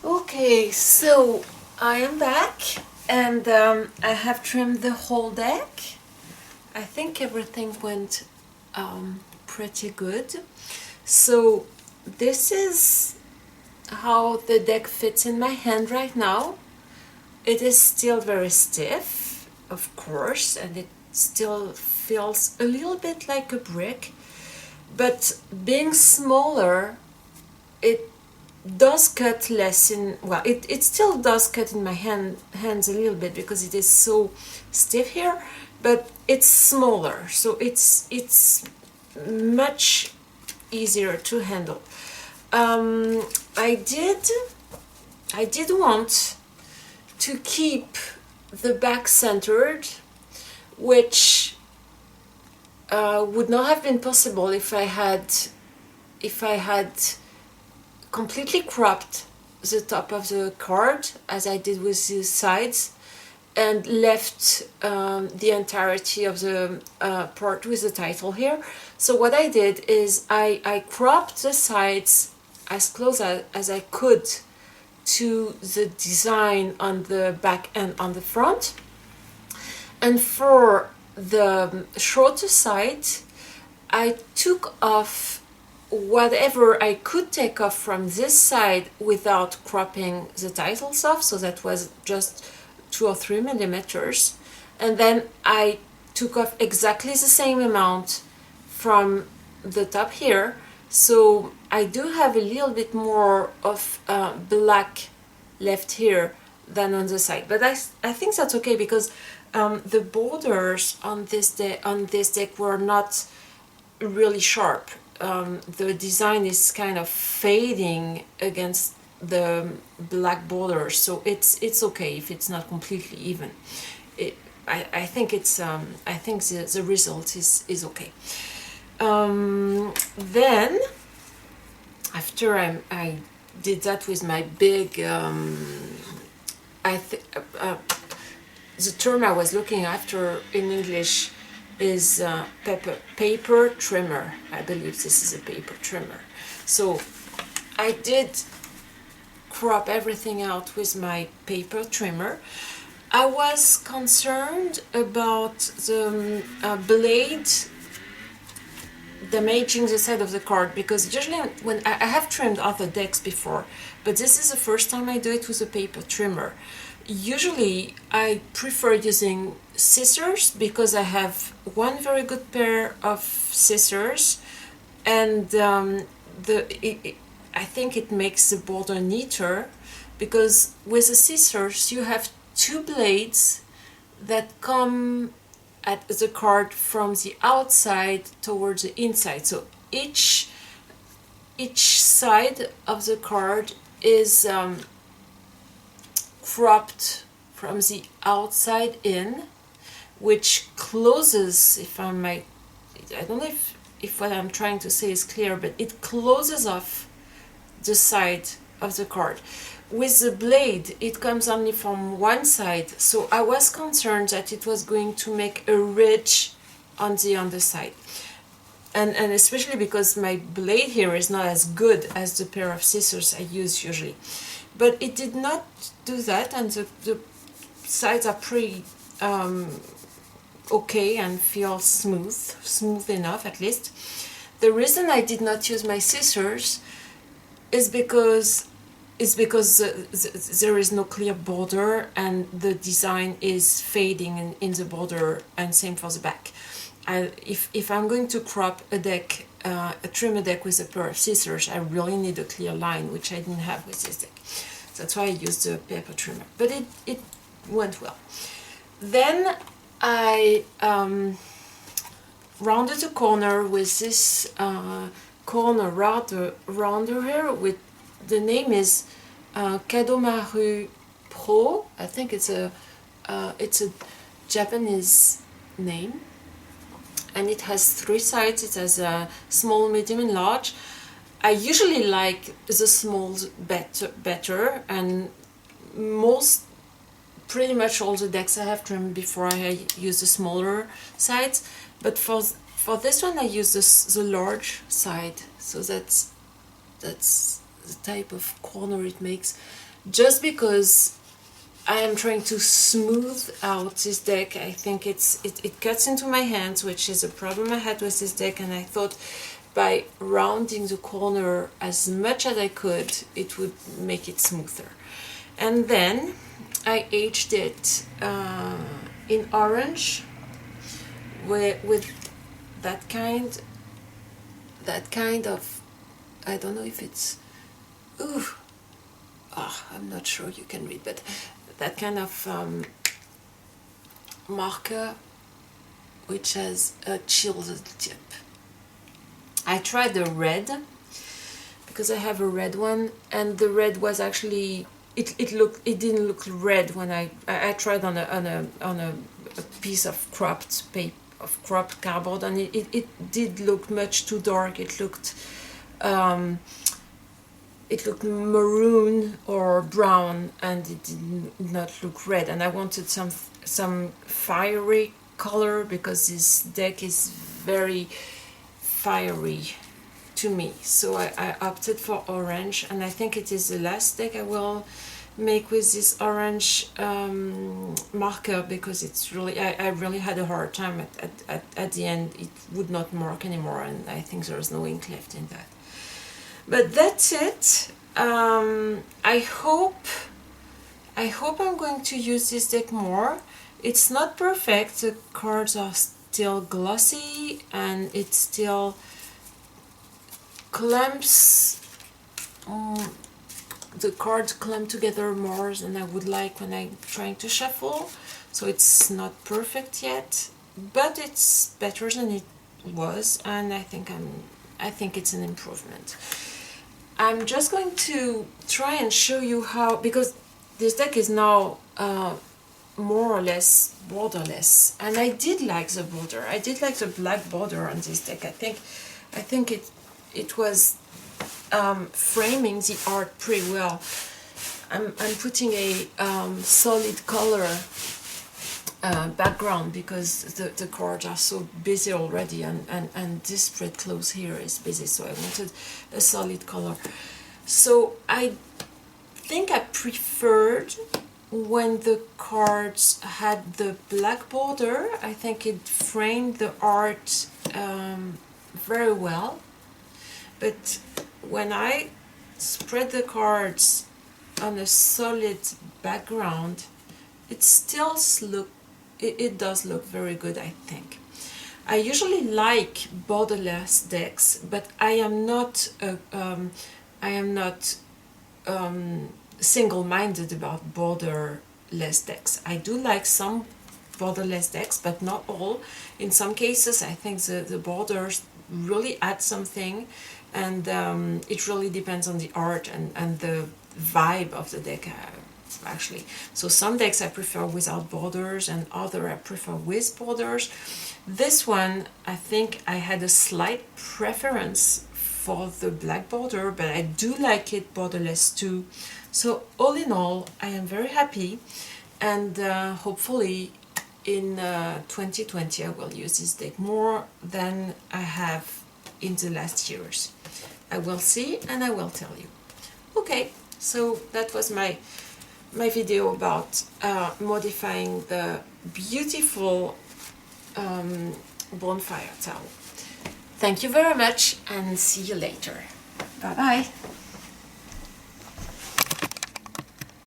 Okay, so I am back and I have trimmed the whole deck. I think everything went pretty good. So this is how the deck fits in my hand right now. It is still very stiff, of course, and it still feels a little bit like a brick, but being smaller, it does cut less in, well, it still does cut in my hands a little bit because it is so stiff here, but it's smaller, so it's much easier to handle. I did want to keep the back centered, which would not have been possible if I had completely cropped the top of the card as I did with the sides and left the entirety of the part with the title here. So what I did is I cropped the sides as close as I could to the design on the back and on the front. And for the shorter side, I took off whatever I could take off from this side without cropping the titles off, so that was just 2 or 3 millimeters, and then I took off exactly the same amount from the top here, so I do have a little bit more of black left here than on the side, but I think that's okay because the borders on this deck were not really sharp. The design is kind of fading against the black border, so it's okay if it's not completely even. I think it's I think the result is okay. Then after I did that with my big the term I was looking after in English is paper trimmer. I believe this is a paper trimmer. So I did crop everything out with my paper trimmer. I was concerned about the blade damaging the side of the card, because usually when I have trimmed other decks before, but this is the first time I do it with a paper trimmer. Usually I prefer using scissors because I have one very good pair of scissors, and I think it makes the border neater, because with the scissors you have 2 blades that come at the card from the outside towards the inside, so each side of the card is cropped from the outside in, which closes, if I might, I don't know if what I'm trying to say is clear, but it closes off the side of the card. With the blade, it comes only from one side, so I was concerned that it was going to make a ridge on the underside. And especially because my blade here is not as good as the pair of scissors I use usually. But it did not do that, and the sides are pretty okay and feel smooth enough at least. The reason I did not use my scissors is because there is no clear border and the design is fading in the border, and same for the back. If I'm going to crop a deck, trim a deck with a pair of scissors, I really need a clear line, which I didn't have with this deck. That's why I used the paper trimmer, but it went well. Then I rounded the corner with this corner rounder here. With the name is Kadomaru Pro. I think it's a Japanese name, and it has 3 sides. It has a small, medium, and large. I usually like the smalls better, and pretty much all the decks I have trimmed before I use the smaller sides, but for this one I use the large side, so that's the type of corner it makes. just because I am trying to smooth out this deck. I think it cuts into my hands, which is a problem I had with this deck, and I thought by rounding the corner as much as I could, it would make it smoother. And then I aged it in orange with that kind of, I don't know if it's, I'm not sure you can read, but that kind of marker which has a chilled tip. I tried the red because I have a red one, and the red was actually it didn't look red when I tried on a piece of cropped paper, of cropped cardboard, and it did look much too dark. It looked maroon or brown, and it did not look red, and I wanted some fiery color because this deck is very fiery to me, so I opted for orange, and I think it is the last deck I will make with this orange marker, because it's really, I really had a hard time at the end. It would not mark anymore, and I think there's no ink left in that. But that's it. I hope I'm going to use this deck more. It's not perfect. The cards are still glossy, and it still clamps. The cards clamp together more than I would like when I'm trying to shuffle. So it's not perfect yet, but it's better than it was, and I think it's an improvement. I'm just going to try and show you how, because this deck is now more or less borderless, and I did like the border. I did like the black border on this deck. I think it was framing the art pretty well. I'm putting a solid color background because the cards are so busy already, and this spread close here is busy, so I wanted a solid color. So I think I preferred when the cards had the black border. I think it framed the art very well, but when I spread the cards on a solid background, it still it does look very good, I think. I usually like borderless decks, but I am not single-minded about borderless decks. I do like some borderless decks, but not all. In some cases, I think the borders really add something, and it really depends on the art and the vibe of the deck, actually. So some decks I prefer without borders, and other I prefer with borders. This one, I think I had a slight preference for the black border, but I do like it borderless too. So all in all, I am very happy, and hopefully in 2020 I will use this deck more than I have in the last years. I will see, and I will tell you. Okay, so that was my video about modifying the beautiful Bonefire towel. Thank you very much, and see you later. Bye bye.